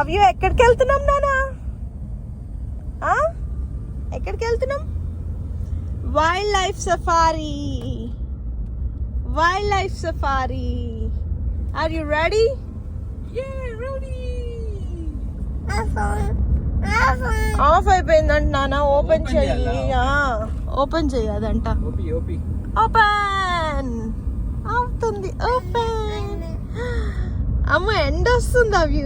అవి ఎక్కడికి వెళ్తున్నాం నానా? ఎక్కడికి వెళ్తున్నాం? Wild life safari. Wild life safari. Are you ready? Off అయిపోయిందంట నాన్న. ఓపెన్ చెయ్యి. ఓపెన్ చెయ్యి అదంట. ఓపెన్ అవుతుంది. ఓపెన్. అమ్మ ఎండ వస్తుంది అవి.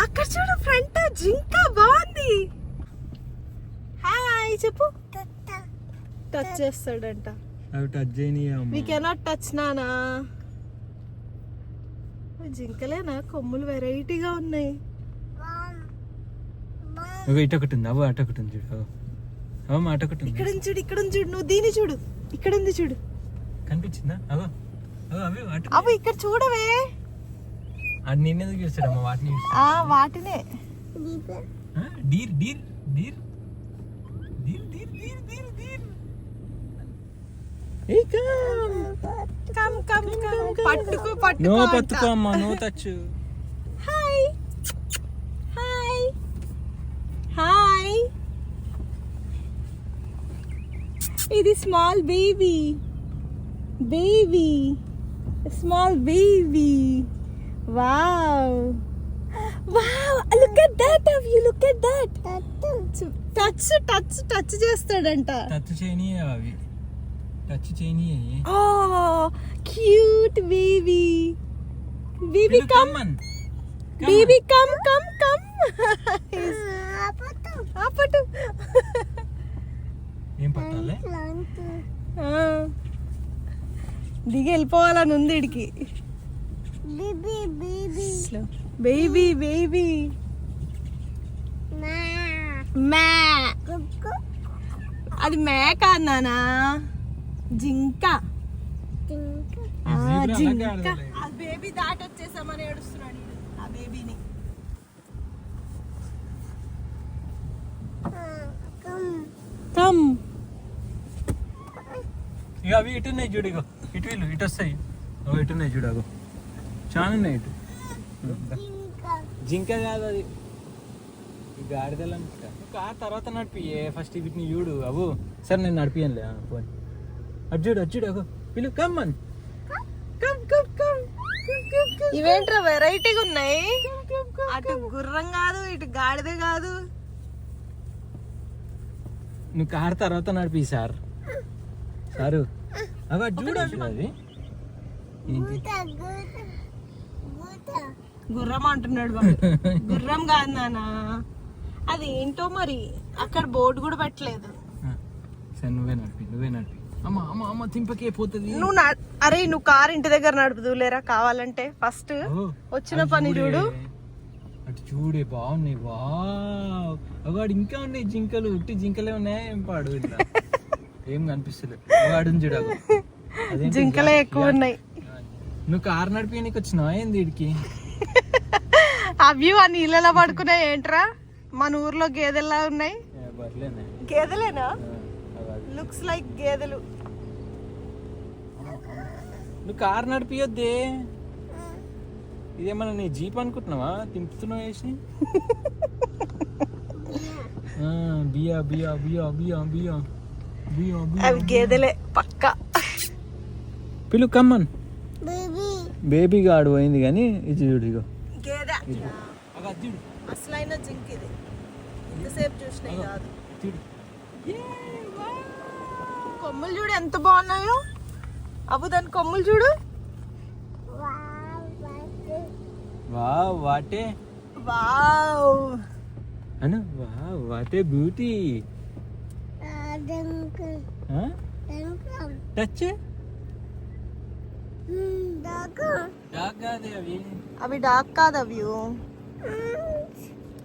అక్కడ చూడు ఫ్రంట్ జింక బాగుంది. హాయ్ చెప్పు. టచ్ చేస్తాడంట. వి కెనాట్ టచ్ నానా. జింకలేనా? కొమ్ములు వెరైటీగా ఉన్నాయి. ఇటొకటి ఉంది. అవు అటొకటి ఉంది చూడు. అవు అటొకటి ఉంది. ఇక్కడ చూడు. ఇక్కడ చూడు. నువ్వు దీన్ని చూడు. ఇక్కడ ఉంది చూడు. కనిపించిందా? అవు అవి ఇక్కడ చూడవే. అది నేనెందుకు చూస్తాడమ్మా? వాటిని వాటినే. Deer deer deer deer deer deer deer deer. Come come come. పట్టుకో పట్టుకో. నో పట్టుకో అమ్మా. No touch. Hi hi hi. ఇది small baby. Baby small baby. Wow wow. Look at that. You look at that. Touch touch touch చేస్తాడంట. Touch చేయని అవి. Touch చేయని. Oh cute baby. Baby come. Baby come come come. ఆపటు. ఏం పట్టాలి? దిగి వెళ్ళిపోవాలని ఉంది ఇడికి. Baby baby. అది మేక అన్నానా? జింక. జింక. ఆ బేబీ దాటి వచ్చేసామని ఏడుస్తున్నాడు ఆ బేబీని. కమ్. ఇక అవి ఇటు ఉన్నాయి చూడు. ఇగో ఇటు వీళ్ళు ఇటు వస్తాయి. ఇటు ఉన్నాయి చూడు. అగో చాలా ఉన్నాయి ఇటు. జింక కాదు అది. గాడిదలు అనుకుంటా. కార్ తర్వాత నడిపియే. ఫస్ట్ వీటిని చూడు. అవు సరే నేను నడిపియనులే. పోనీ అటు చూడు. అటు చూడు. అగో వీళ్ళు కమ్మన్. ఇవేంట్రా వెరైటీగా ఉన్నాయి. అటు గుర్రం కాదు, ఇటు గాడిదే కాదు. నువ్వు కార్ తర్వాత నడిపి సార్. సారు అవి చూడు. అది గుర్రం అంటున్నాడు వాడు. గుర్రం కాదు నానా. అది ఏంటో మరి. అక్కడ బోర్డు కూడా పెట్టలేదు. సరే నువ్వే నడిపి. అమ్మ అమ్మ అమ్మ తింపకే పోతుంది. అరే నువ్వు కార్ ఇంటి దగ్గర నడుపుదు లేరా కావాలంటే. ఫస్ట్ వచ్చిన పని చూడు. అటు చూడే బాగున్నాయి. వాడు ఇంకా ఉన్నాయి జింకలు. ఉట్టి జింకలే ఉన్నాయి. ఏం పాడు ఇట్లా ఏం కనిపిస్తలేదు. వాడు చూడు. జింకలే ఎక్కువ ఉన్నాయి. నువ్వు కారు నడిపి వచ్చినావా ఏంది వీడికి? అవి ఆ నీళ్ళలో పడుకున్నాయి ఏంట్రా? మన ఊర్లో గేదెల్లా ఉన్నాయి. గేదెలేనా? లుక్స్ లైక్ గేదెలు. నువ్వు కారు నడిపియొద్దే. ఇదేమన్నా నీ జీప్ అనుకుంటున్నావా? తింపుతున్నావు వేసి. బియా బియా బియా బియా బియా బియా. అవి గేదెలే పక్క. పిలు కమ్మన్. బేబీ గాడు పోయింది కానీ ఇది చూడు. ఇగో గేదె. అసలైన జింక్ ఇది. ఇంతసేపు చూసినాయి కాదు. కొమ్ములు చూడు ఎంత బాగున్నాయో. అబ్బు దాని కొమ్ములు చూడు. Wow what a. వావ్ అను వావ్ వాటే బ్యూటీ. టచ్. అవి డాగ్ కాదు. అవి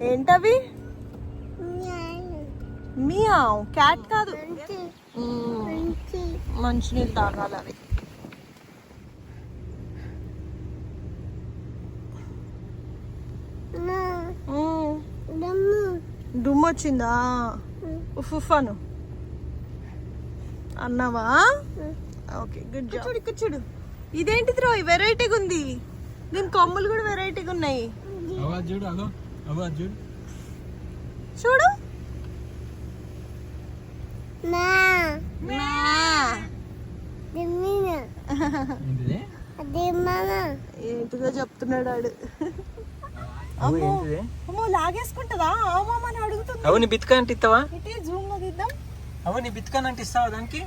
ఏంటవి? మియావ్. క్యాట్ కాదు. మంచినీళ్ళు తాగాలి అవి. దుమ్ము వచ్చిందా? ఉఫ్ఫాను అన్నావా? Okay good job. ఇక్కడ చూడు. ఇదేంటిది రో వెరైటీగా ఉంది, దీని కొమ్ములు కూడా వెరైటీగా ఉన్నాయి. చూడు అగో అగో చూడు చూడు ఏంటిదో చెప్తున్నాడు ఆడు. అమ్మో లాగేసుకుంటుందా అని అడుగుతుంది. అవు నీ బిత్కా అంటే ఇస్తావా? జూమ్ లో తీద్దాం. అవు నీ బిత్కాన్ అంటే ఇస్తావా దానికి?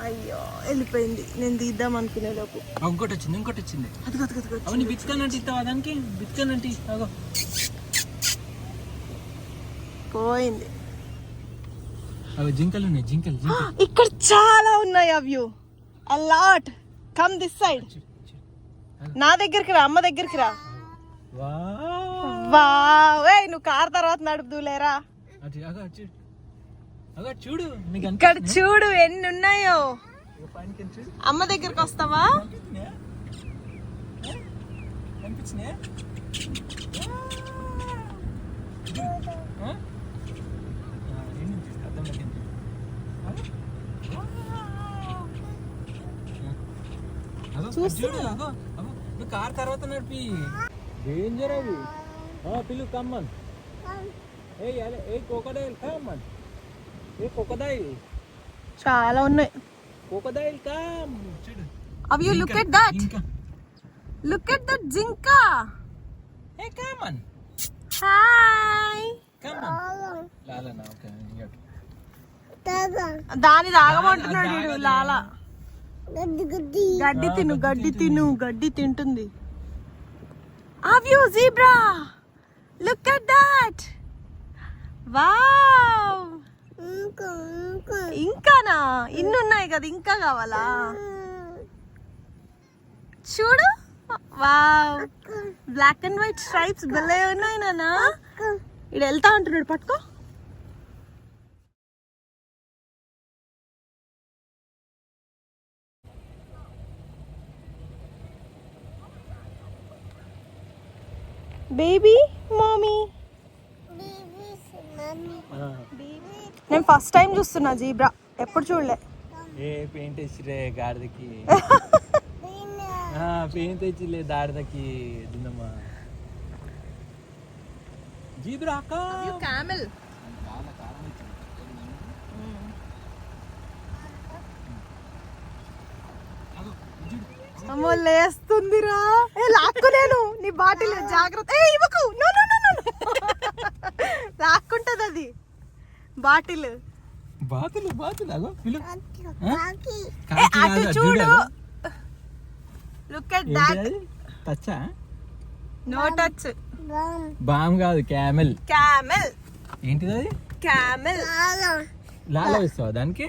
అయ్యో వెళ్ళిపోయింది, నేను తీద్దాం అనుకునే లోపు. ఇంకోటి వచ్చింది. అవు నీ బిత్కాన్ అంటే ఇస్తావా దానికి? బిత్కాన్ అంటే అగో పోయింది. అవి జింకలు ఉన్నాయి, జింకలు. ఇక్కడ చాలా ఉన్నాయి అవి, a lot. Come this side, నా దగ్గరికి రా, అమ్మ దగ్గరికి రా. వావ్, నువ్వు కార్ తర్వాత నడుపుదులేరా. చూడు ఇక్కడ చూడు ఎన్ని ఉన్నాయో. అమ్మ దగ్గరికి వస్తావా? కార్ తర్వాత నడిపి డేంజర్ అవి. పిల్లు కమ్మన్. కోకోడైల్ కమ్మన్. కోకోడైల్ చాలా ఉన్నాయి. కోకోడైల్ కమ్. అవి look at that, look at that Jinka. Hey, come on. Hi. Come on. Lala now, okay. దాని తాగమంటున్నాడు వీడు. లాలా గడ్డి తిను, గడ్డి తింటుంది. అవ్యూ zebra, look at that. Wow, ఇంకానా? ఇన్ని ఉన్నాయి కదా, ఇంకా కావాలా? చూడు, wow, black and white stripes భలే ఉన్నాయి నాన్న. ఇడు వెళ్తా అంటున్నాడు, పట్టుకో. బేబీ మామీ, నేను ఫస్ట్ టైం చూస్తున్నా జీబ్రా, ఎప్పుడు చూడలే. పెయింట్ తెచ్చిరే గాడిదకి. పెయింట్ తెచ్చిలే దాడిదకి. దిన్నమ్మా జీబ్రా క్యామెల్. అమ్మో లేస్తుందిరా. లాక్కు, నేను నీ బాటిల్ జాగ్రత్త. ఇవ్వకు, లాక్కుంటది అది బాటిల్. అటు చూడు. Look at that. టచ్చా? No touch. బామ్ కాదు, క్యామెల్. క్యామెల్ ఏంటిది అది? క్యామెల్. లాలా ఇస్తావా దానికి?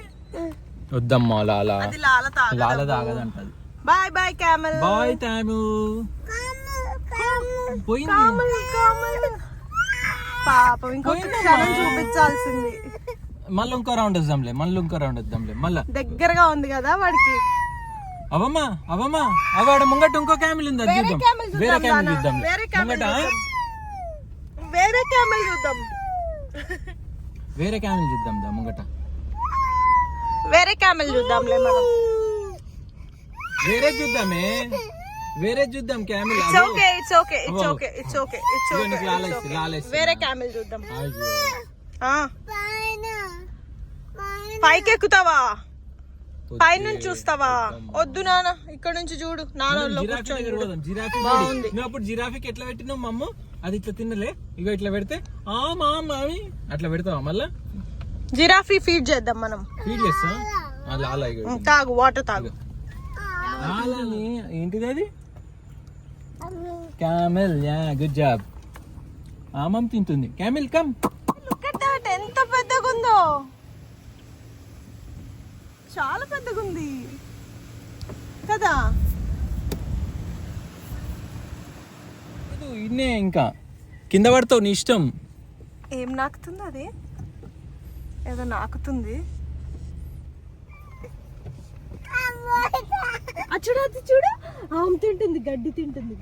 వద్దమ్మా లాలా, అది లాలా తాగదంటది. Bye bye camel. బాయ్ తాము. పాపం ఇంకొక క్షణం చూపించాల్సింది. మళ్ళీ ఇంకో రౌండ్ వద్దాంలే, మళ్ళీ దగ్గరగా ఉంది కదా వాడికి. అవమ్మా అవాడ ముంగట ఇంకో క్యామెల్ ఉంది, అది చూద్దాం. వేరే క్యామెల్ చూద్దాం. వేరే క్యామెల్ చూద్దాం. వేరే క్యామెల్ చూద్దాం దా ముంగట. వేరే క్యామెల్ చూద్దాంలే మనం. వేరే చూద్దాం క్యామెల్. It's okay. వేరే క్యామెల్ చూద్దాం. పైకి ఎక్కుతావా? పైనుంచి చూస్తావా? వద్దు నాన్న, ఇక్కడ నుంచి చూడు. బాగుంది. అప్పుడు జిరాఫీకి ఎట్లా పెట్టినావు మమ్మ? అది ఇట్లా తిన్నలే, ఇగో ఇట్లా పెడితే మామి అట్లా పెడతావా? మళ్ళా జిరాఫీ ఫీడ్ చేద్దాం మనం. ఫీడ్ చేస్తా. తాగు, వాటర్ తాగు. ఏంటిది అది? క్యామెల్. Good job. ఆమం తింటుంది. Camel come. Look at that, ఎంత పెద్దగా ఉందో. చాలా పెద్దగా ఉంది కదా. ఇన్నే ఇంకా కింద పడతావు, నీ ఇష్టం. ఏం నాకుతుంది అది? ఏదో నాకుతుంది. చూడు, అది చూడు. ఆమె తింటుంది, గడ్డి తింటుంది.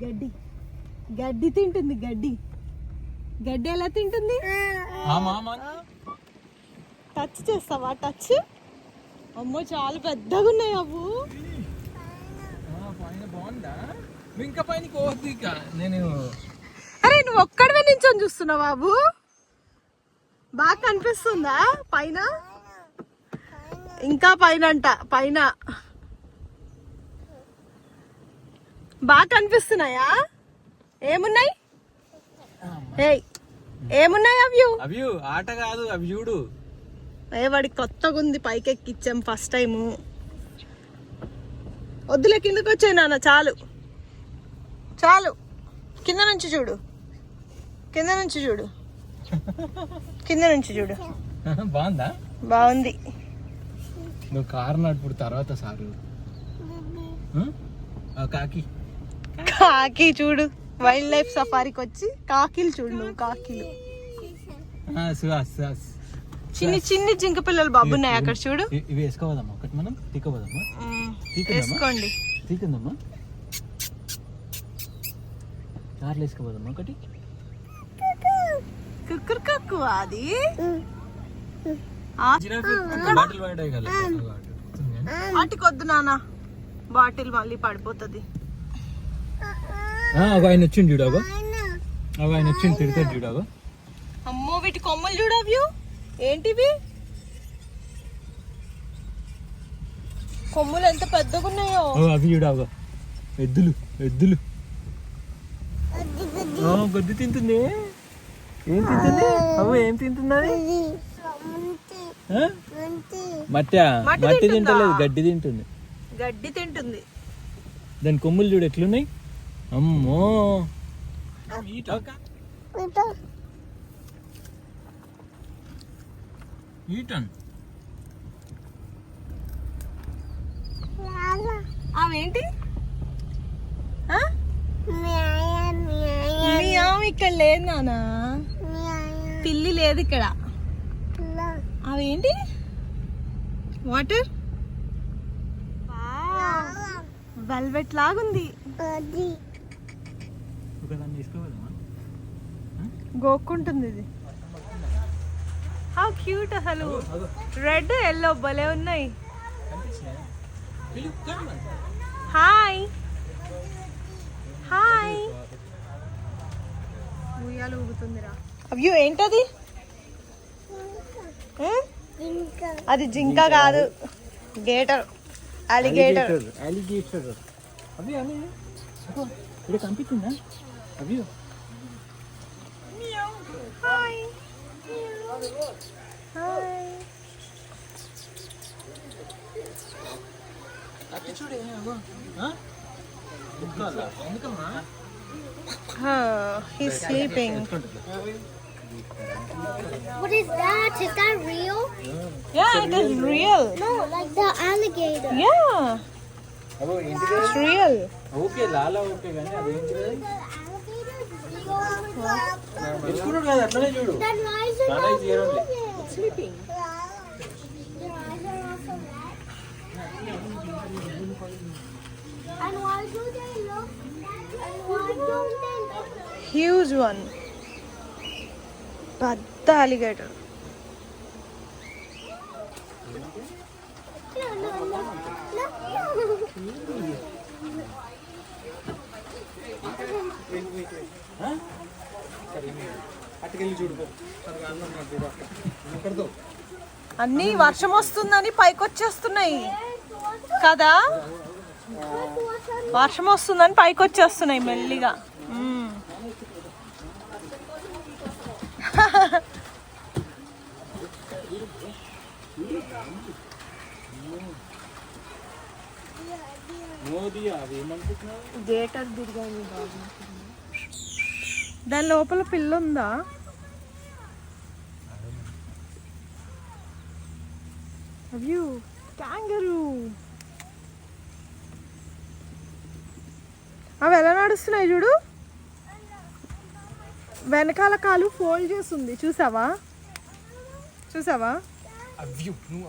గడ్డి ఎలా తింటుంది? టచ్ చేస్తావా? టచ్. అమ్మో చాలా పెద్దగా ఉన్నాయి అవ్వు. అయిపోయిందా? నువ్వు ఇంకా పైన పోవద్దు ఇక. నేను అరే నువ్వు ఒక్కడవే నించొని చూస్తున్నావు బాబు. బాగా కనిపిస్తుందా పైన? ఇంకా పైన అంట, పైన బాగా కనిపిస్తున్నాయా? ఏమున్నాయి? ఏయ్ ఏమున్నాయి అవి ఆట కాదు, అవి చూడు. వాడికి కొత్తగా ఉంది, పైకి ఎక్కిచ్చాం ఫస్ట్ టైము. వద్దులే కిందకి వచ్చాయి నాన్న, చాలు చాలు. కింద నుంచి చూడు, కింద నుంచి చూడు, కింద నుంచి చూడు. బాగుందా? బాగుంది. నువ్వు కారు నడుపుడు తర్వాత సారు. కాకి కాకి చూడు, వైల్డ్ లైఫ్ సఫారీకి వచ్చి కాకిలు చూడు నువ్వు, కాకిలు. చిన్ని చిన్ని జింక పిల్లలు బాబున్నాయి అక్కడ చూడు. ఇవి వేసుకోవదమ్మా, ఒకటి మనం తీసుకోవదమ్మా. వేసుకోండి, తీకుందమ్మా. కార్లు వేసుకోవదమ్మా ఒకటి. కుక్కర్ కక్కు అది. బాటిల్ పడాయి కదా, వాటికి వద్దు నాన్న, బాటిల్ మళ్ళీ పడిపోతుంది. ఆయన వచ్చింది చూడగా, ఆయన వచ్చింది తిడతాడు చూడగా. అమ్మో వీటి కొమ్మలు చూడవ్యూ, ఏంటివి కొమ్ములు ఎంత పెద్దగా ఉన్నాయో. అవి చూడగా, ఎద్దులు ఎద్దులు. గడ్డి తింటుంది. ఏం తింటుంది? అవ్వ ఏం తింటున్నది? మట్టి తింటలేదు, గడ్డి తింటుంది. గడ్డి తింటుంది. దాని కొమ్ములు చూడు ఎట్లున్నాయి. అమ్మో అవేంటి? ఇక్కడ లేదు నాన్న, పిల్లి లేదు ఇక్కడ. అవేంటి? వాటర్ వెల్వెట్ లాగుంది. గోక్కుంటుంది ఇది. హౌ క్యూట్ అసలు. రెడ్ ఎల్లో భలే ఉన్నాయి. Hi hi. ఉయ్యాలు ఊగుతుందిరా. అయ్యో ఏంటది? అది జింక కాదు, గేటర్, అలిగేటర్. అలిగేటర్ అవి అవి ఇక్కడ కనిపిస్తుందా? అవి హాయ్ హాయ్. చూడే he's sleeping. What is that? Is that real? Yeah, it is real. No, like the alligator. Yeah, it's real. Okay Lala okay కానీ అదేంటిది? Alligator? ఎత్తుకున్నాడు కదా, అట్లనే చూడు. Then why is it Nana not is here only. moving? It's sleeping. Their eyes are also red. And why do they look? And why don't they look? Huge one. పెద్ద alligator. No, no, no, no. అటుకెళ్ళి చూడు. అన్నీ వర్షం వస్తుందని పైకి వచ్చేస్తున్నాయి కదా, వర్షం వస్తుందని పైకి వచ్చేస్తున్నాయి మెల్లిగా. గేటర్ బిర్యానీ బాగుంది. దాని లోపల పిల్ల ఉందా? అయ్యో క్యాంగరూ. అవి ఎలా నడుస్తున్నాయి చూడు, వెనకాల కాలు ఫోల్డ్ చేస్తుంది. చూసావా? అవ్యూ నువ్వు